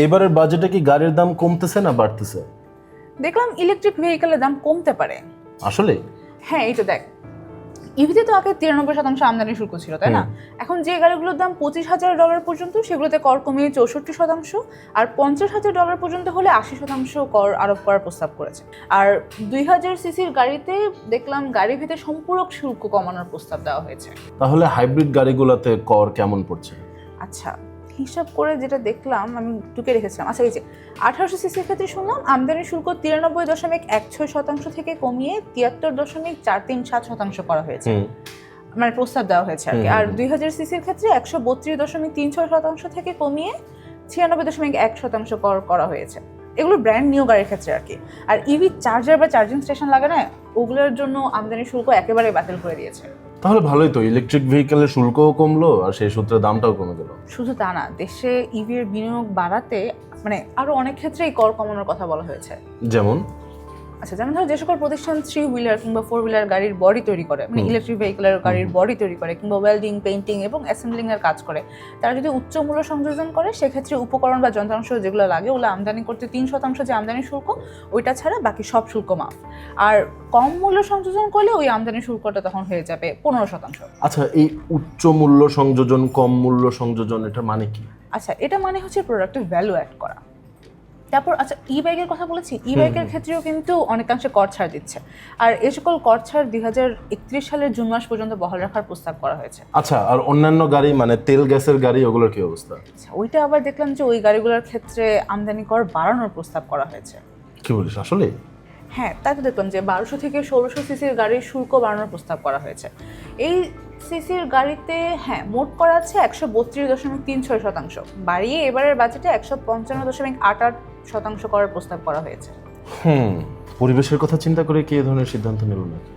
এবারের বাজেটে কি গাড়ির দাম কমতেছে না বাড়তেছে? দেখলাম ইলেকট্রিক ভেহিকেলের দাম কমতে পারে। আসলে হ্যাঁ, এই তো দেখ, ইভিতে তো আগে 93% আমদানি শুল্ক ছিল, তাই না? এখন যে গাড়িগুলোর দাম $25,000 পর্যন্ত, সেগুলোতে কর কমিয়ে 64%, আর $50,000 পর্যন্ত হলে 80% কর আরোপ করার প্রস্তাব করেছে। আর 2000 সিসির গাড়িতে দেখলাম গাড়ি ভিতে সম্পূরক শুল্ক কমানোর প্রস্তাব দেওয়া হয়েছে। তাহলে হাইব্রিড গাড়িগুলোতে কর কেমন পড়ছে? আচ্ছা, হিসাব করে যেটা দেখলাম, আমি টুকে রেখেছিলাম। আচ্ছা, এই যে 1800 সিসির ক্ষেত্রে শুনলাম আমদানি শুল্ক 93.16% থেকে কমিয়ে 73.437% করা হয়েছে, মানে প্রস্তাব দেওয়া হয়েছে আর কি। আর 2000 সিসির ক্ষেত্রে 132.36% থেকে কমিয়ে 96.1% কর করা হয়েছে। এগুলো ব্র্যান্ড নিউ গাড়ির ক্ষেত্রে আর কি। আর ইভি চার্জার বা চার্জিং স্টেশন লাগে না, ওগুলোর জন্য আমদানি শুল্ক একেবারে বাতিল করে দিয়েছে। তাহলে ভালোই তো, ইলেকট্রিক ভেহিকেলের শুল্কও কমলো আর সেই সূত্রে দামটাও কমে গেল। শুধু তা না, দেশে ইভির বিনিয়োগ বাড়াতে মানে আরো অনেক ক্ষেত্রেই কর কমানোর কথা বলা হয়েছে। যেমন? আচ্ছা, যেমন ধরো যে সকল প্রতিষ্ঠান 3 হুইলার কিংবা 4 হুইলার গাড়ির বডি তৈরি করে, মানে ইলেকট্রিক ভেহিকেলের গাড়ির বডি তৈরি করে কিংবা ওয়েল্ডিং, পেইন্টিং এবং অ্যাসেম্বলিং এর কাজ করে, তারা যদি উচ্চ মূল্য সংযোজন করে, সেক্ষেত্রে উপকরণ বা যন্ত্রাংশ যেগুলো লাগে ওগুলো আমদানি করতে 3% যে আমদানি শুল্ক, ওইটা ছাড়া বাকি সব শুল্ক মাফ। আর কম মূল্য সংযোজন করলে ওই আমদানি শুল্কটা তখন হয়ে যাবে 15%। আচ্ছা, এই উচ্চ মূল্য সংযোজন, কম মূল্য সংযোজন, এটা মানে কি? আচ্ছা, এটা মানে হচ্ছে প্রোডাক্টের ভ্যালু অ্যাড করা। তারপর আচ্ছা, ই বাইকের কথা বলেছি, ই বাইকের ক্ষেত্রেও কিন্তু অনেকাংশে কর ছাড় দিচ্ছে। আর এই সকল কর ছাড় 2031 সালের জুন মাস পর্যন্ত বহাল রাখার প্রস্তাব করা হয়েছে। আচ্ছা, আর অন্যান্য গাড়ি মানে তেল গ্যাসের গাড়ি, ওগুলোর কি অবস্থা? আচ্ছা, ওইটা আবার দেখলাম যে ওই গাড়িগুলোর ক্ষেত্রে আমদানি কর বাড়ানোর প্রস্তাব করা হয়েছে। কি বলিস, আসলে? হ্যাঁ, তাই তো দেখলাম যে 1200 থেকে 1600 সিসির গাড়ির শুল্ক বাড়ানোর প্রস্তাব করা হয়েছে। এই সিসির গাড়িতে হ্যাঁ মোট করা আছে 132.36%, বাড়িয়ে এবারের বাজেটে 155.88% করার প্রস্তাব করা হয়েছে। পরিবেশের কথা চিন্তা করে কি এ ধরনের সিদ্ধান্ত নিল নাকি?